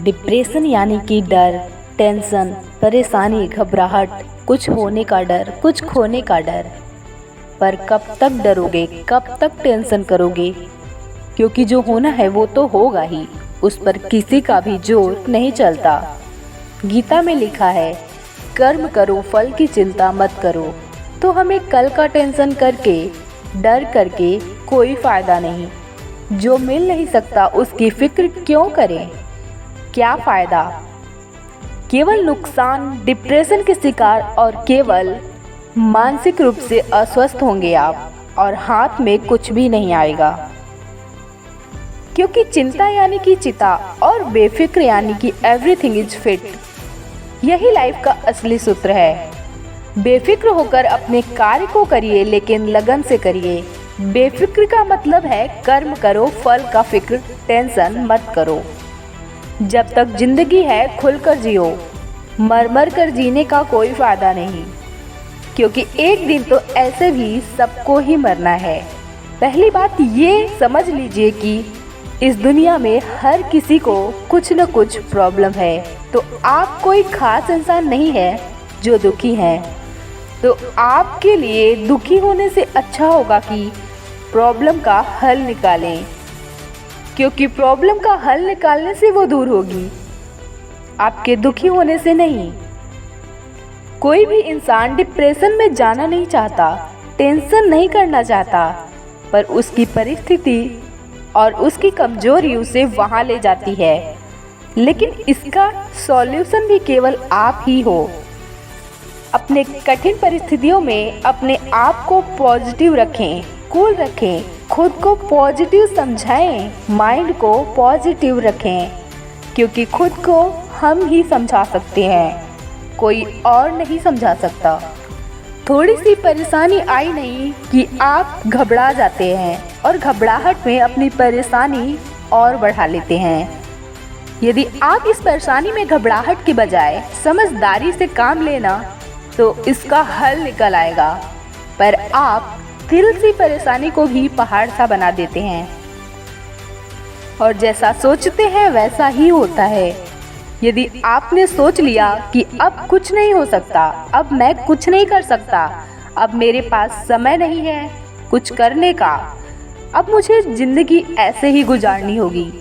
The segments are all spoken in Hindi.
डिप्रेशन यानी कि डर, टेंशन, परेशानी, घबराहट, कुछ होने का डर, कुछ खोने का डर। पर कब तक डरोगे, कब तक टेंशन करोगे? क्योंकि जो होना है वो तो होगा ही, उस पर किसी का भी जोर नहीं चलता। गीता में लिखा है, कर्म करो फल की चिंता मत करो। तो हमें कल का टेंशन करके, डर करके कोई फायदा नहीं। जो मिल नहीं सकता उसकी फिक्र क्यों करें? क्या फायदा? केवल नुकसान, डिप्रेशन के शिकार और केवल मानसिक रूप से अस्वस्थ होंगे आप, और हाथ में कुछ भी नहीं आएगा। क्योंकि चिंता यानी कि चिता और बेफिक्र यानी कि एवरीथिंग इज फिट। यही लाइफ का असली सूत्र है। बेफिक्र होकर अपने कार्य को करिए, लेकिन लगन से करिए। बेफिक्र का मतलब है कर्म करो, फल का फिक्र, टेंशन मत करो। जब तक जिंदगी है खुलकर जियो, मर मर कर जीने का कोई फायदा नहीं। क्योंकि एक दिन तो ऐसे भी सबको ही मरना है। पहली बात ये समझ लीजिए कि इस दुनिया में हर किसी को कुछ न कुछ प्रॉब्लम है। तो आप कोई खास इंसान नहीं है जो दुखी है। तो आपके लिए दुखी होने से अच्छा होगा कि प्रॉब्लम का हल निकालें, क्योंकि प्रॉब्लम का हल निकालने से वो दूर होगी, आपके दुखी होने से नहीं। कोई भी इंसान डिप्रेशन में जाना नहीं चाहता, टेंशन नहीं करना चाहता, पर उसकी परिस्थिति और उसकी कमजोरी उसे वहां ले जाती है। लेकिन इसका सॉल्यूशन भी केवल आप ही हो। अपने कठिन परिस्थितियों में अपने आप को पॉजिटिव रखें, कूल रखें, खुद को पॉजिटिव समझाएं, माइंड को पॉजिटिव रखें, क्योंकि खुद को हम ही समझा सकते हैं, कोई और नहीं समझा सकता। थोड़ी सी परेशानी आई नहीं कि आप घबरा जाते हैं और घबराहट में अपनी परेशानी और बढ़ा लेते हैं। यदि आप इस परेशानी में घबराहट के बजाय समझदारी से काम लेना तो इसका हल निकल आएगा। पर आप दिल सी परेशानी को भी पहाड़ सा बना देते हैं, और जैसा सोचते हैं वैसा ही होता है। यदि आपने सोच लिया कि अब कुछ नहीं हो सकता, अब मैं कुछ नहीं कर सकता, अब मेरे पास समय नहीं है कुछ करने का, अब मुझे जिंदगी ऐसे ही गुजारनी होगी,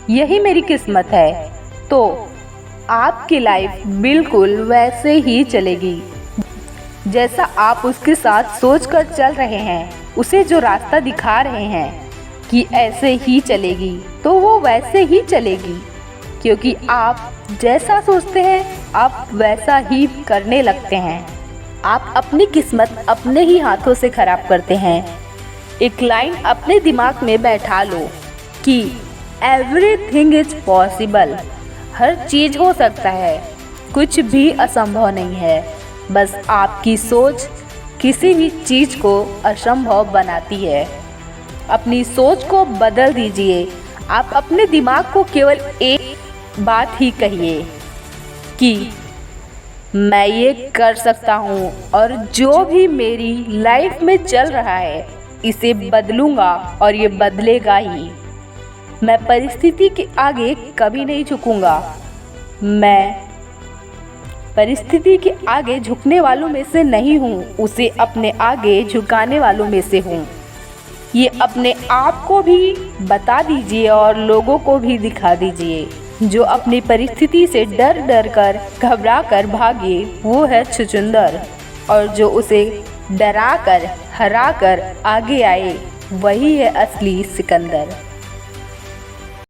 यही मेरी किस्मत है, तो आपकी लाइफ बिल्कुल वैसे ही चलेगी जैसा आप उसके साथ सोचकर चल रहे हैं। उसे जो रास्ता दिखा रहे हैं कि ऐसे ही चलेगी, तो वो वैसे ही चलेगी, क्योंकि आप जैसा सोचते हैं आप वैसा ही करने लगते हैं। आप अपनी किस्मत अपने ही हाथों से खराब करते हैं। एक लाइन अपने दिमाग में बैठा लो कि एवरीथिंग इज पॉसिबल। हर चीज हो सकता है, कुछ भी असंभव नहीं है। बस आपकी सोच किसी भी चीज को असंभव बनाती है। अपनी सोच को बदल दीजिए। आप अपने दिमाग को केवल एक बात ही कहिए कि मैं ये कर सकता हूँ, और जो भी मेरी लाइफ में चल रहा है इसे बदलूंगा और ये बदलेगा ही। मैं परिस्थिति के आगे कभी नहीं झुकूंगा। मैं परिस्थिति के आगे झुकने वालों में से नहीं हूँ, उसे अपने आगे झुकाने वालों में से हूँ। ये अपने आप को भी बता दीजिए और लोगों को भी दिखा दीजिए। जो अपनी परिस्थिति से डर डर कर, घबरा कर भागे वो है छुछुंदर, और जो उसे डरा कर, हरा कर आगे आए वही है असली सिकंदर।